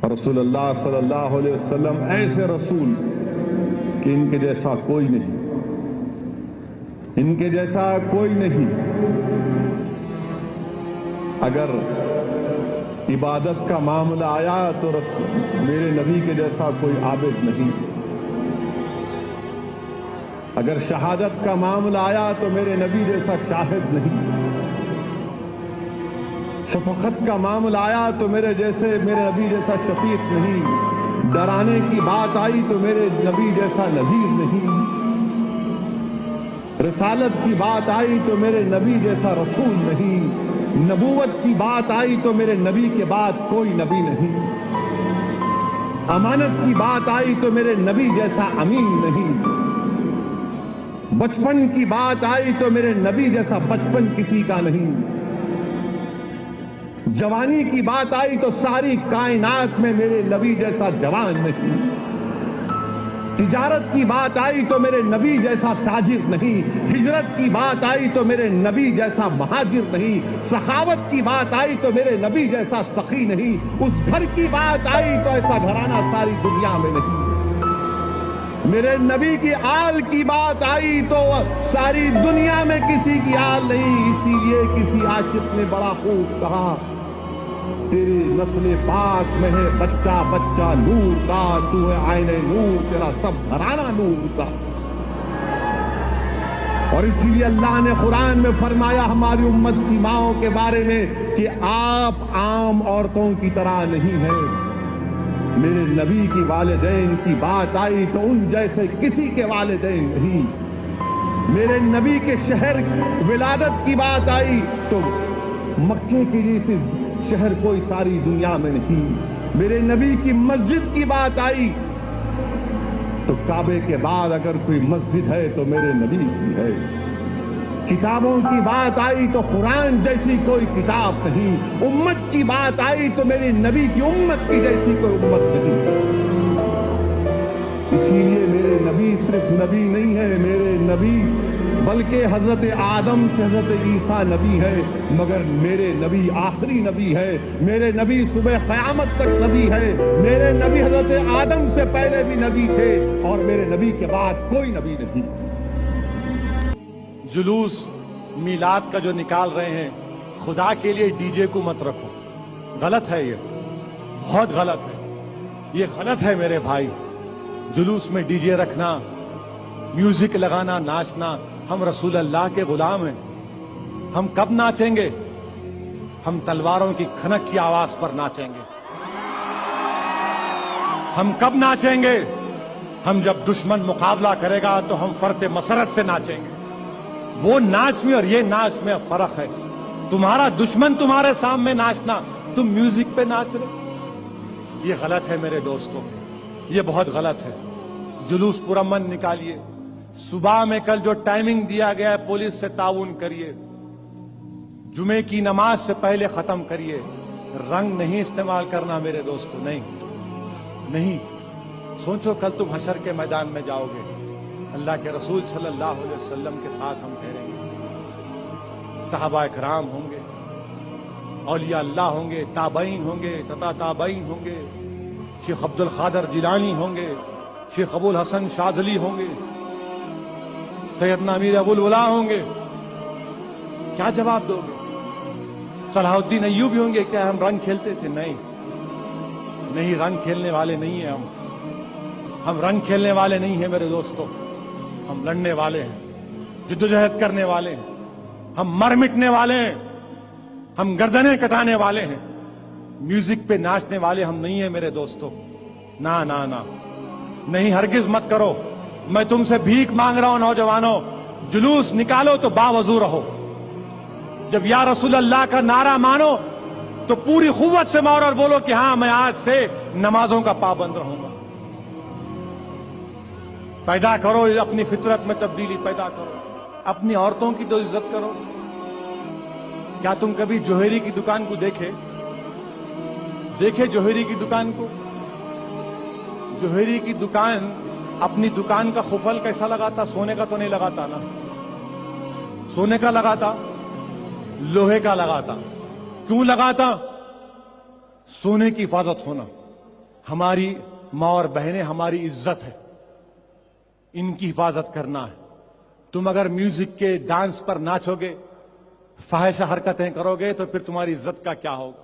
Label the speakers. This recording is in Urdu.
Speaker 1: رسول اللہ صلی اللہ علیہ وسلم ایسے رسول کہ ان کے جیسا کوئی نہیں، ان کے جیسا کوئی نہیں۔ اگر عبادت کا معاملہ آیا تو میرے نبی کے جیسا کوئی عابد نہیں، اگر شہادت کا معاملہ آیا تو میرے نبی جیسا شاہد نہیں، شفقت کا معاملہ آیا تو میرے نبی جیسا شفیق نہیں، ڈرانے کی بات آئی تو میرے نبی جیسا نذیر نہیں، رسالت کی بات آئی تو میرے نبی جیسا رسول نہیں، نبوت کی بات آئی تو میرے نبی کے بعد کوئی نبی نہیں، امانت کی بات آئی تو میرے نبی جیسا امین نہیں، بچپن کی بات آئی تو میرے نبی جیسا بچپن کسی کا نہیں، جوانی کی بات آئی تو ساری کائنات میں میرے نبی جیسا جوان نہیں، تجارت کی بات آئی تو میرے نبی جیسا تاجر نہیں، ہجرت کی بات آئی تو میرے نبی جیسا مہاجر نہیں، سخاوت کی بات آئی تو میرے نبی جیسا سخی نہیں، اس گھر کی بات آئی تو ایسا گھرانہ ساری دنیا میں نہیں، میرے نبی کی آل کی بات آئی تو ساری دنیا میں کسی کی آل نہیں، اسی لیے کسی عاشق نے بڑا خوب کہا، تیری نسل پاک میں ہے بچہ بچہ نور کا، تو ہے عین نور، تیرا سب گھرانہ نور کا۔ اور اسی لیے اللہ نے قرآن میں فرمایا ہماری امت کی ماؤں کے بارے میں کہ آپ عام عورتوں کی طرح نہیں ہیں، میرے نبی کی والدین کی بات آئی تو ان جیسے کسی کے والدین نہیں، میرے نبی کے شہر ولادت کی بات آئی تو مکے کے جیسے شہر کوئی ساری دنیا میں نہیں، میرے نبی کی مسجد کی بات آئی تو کعبے کے بعد اگر کوئی مسجد ہے تو میرے نبی کی ہے، کتابوں کی بات آئی تو قرآن جیسی کوئی کتاب نہیں، امت کی بات آئی تو میرے نبی کی امت کی جیسی کوئی امت نہیں، اسی لیے میرے نبی صرف نبی نہیں ہے، میرے نبی بلکہ حضرت آدم سے حضرت عیسیٰ نبی ہے، مگر میرے نبی آخری نبی ہے، میرے نبی صبح قیامت تک نبی ہے، میرے نبی حضرت آدم سے پہلے بھی نبی تھے اور میرے نبی کے بعد کوئی نبی نہیں۔
Speaker 2: جلوس میلاد کا جو نکال رہے ہیں، خدا کے لیے ڈی جے کو مت رکھو، غلط ہے، یہ بہت غلط ہے، یہ غلط ہے میرے بھائی، جلوس میں ڈی جے رکھنا، میوزک لگانا، ناچنا۔ ہم رسول اللہ کے غلام ہیں، ہم کب ناچیں گے؟ ہم تلواروں کی کھنک کی آواز پر ناچیں گے۔ ہم کب ناچیں گے؟ ہم جب دشمن مقابلہ کرے گا تو ہم فرط مسرت سے ناچیں گے۔ وہ ناچ میں اور یہ ناچ میں فرق ہے، تمہارا دشمن تمہارے سامنے ناچنا، تم میوزک پہ ناچ رہے، یہ غلط ہے میرے دوستوں، یہ بہت غلط ہے۔ جلوس پرامن نکالیے، صبح میں کل جو ٹائمنگ دیا گیا ہے پولیس سے تعاون کریے، جمعے کی نماز سے پہلے ختم کریے، رنگ نہیں استعمال کرنا میرے دوستوں، نہیں، سوچو کل تم حشر کے میدان میں جاؤ گے، اللہ کے رسول صلی اللہ علیہ وسلم کے ساتھ ہم ٹھہریں گے، صحابہ کرام ہوں گے، اولیاء اللہ ہوں گے، تابعین ہوں گے، تابعین ہوں گے، شیخ عبد القادر جیلانی ہوں گے، شیخ ابو الحسن شاذلی ہوں گے، سیدنا امیر ابو الولا ہوں گے، کیا جواب دو گے؟ صلاح الدین ایوبی ہوں گے، کیا ہم رنگ کھیلتے تھے؟ نہیں، رنگ کھیلنے والے نہیں ہیں ہم رنگ کھیلنے والے نہیں ہیں میرے دوستوں، ہم لڑنے والے ہیں، جدوجہد کرنے والے ہیں، ہم مر مٹنے والے ہیں، ہم گردنیں کٹانے والے ہیں، میوزک پہ ناچنے والے ہم نہیں ہیں میرے دوستوں، نا نہیں، ہرگز مت کرو۔ میں تم سے بھیک مانگ رہا ہوں نوجوانوں، جلوس نکالو تو باوضو رہو، جب یا رسول اللہ کا نعرہ مانو تو پوری قوت سے مارو اور بولو کہ ہاں میں آج سے نمازوں کا پابند رہوں گا۔ پیدا کرو اپنی فطرت میں تبدیلی پیدا کرو، اپنی عورتوں کی تو عزت کرو۔ کیا تم کبھی جوہری کی دکان کو دیکھے جوہری کی دکان کو؟ جوہری کی دکان اپنی دکان کا قفل کیسا لگاتا؟ سونے کا تو نہیں لگاتا نا، سونے کا لگاتا، لوہے کا لگاتا۔ کیوں لگاتا؟ سونے کی حفاظت ہونا، ہماری ماں اور بہنیں ہماری عزت ہے، ان کی حفاظت کرنا ہے۔ تم اگر میوزک کے ڈانس پر ناچو گے، فاحشہ حرکتیں کرو گے تو پھر تمہاری عزت کا کیا ہوگا؟